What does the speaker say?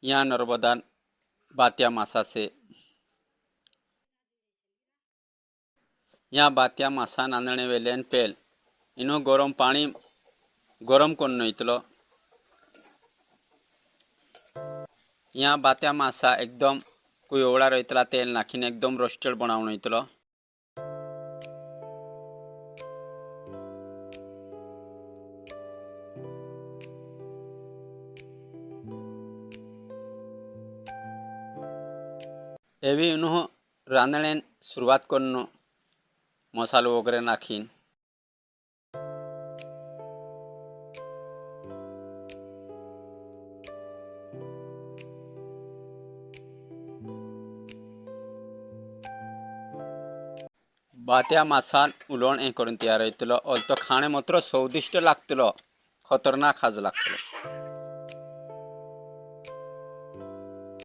या नर्मदा बात्या मासा से या बात्या मासा नांदणे वेल्यान पेल इनो गरम पाणी गरम करून न्हयतलो। या बात्या मासा एकदम कुयवळा रयतला तेल नाखीने एकदम रोस्टेड बनावन न्हयतलो। एवी इनो रांधणे शुरुआत करनो मसालो वगैरह नाखीन बात्या मासान उलोण हे करून तयार होतलो और तो खाणे मात्र स्वादिष्ट लागतलो, खतरनाक हाज लागतलो।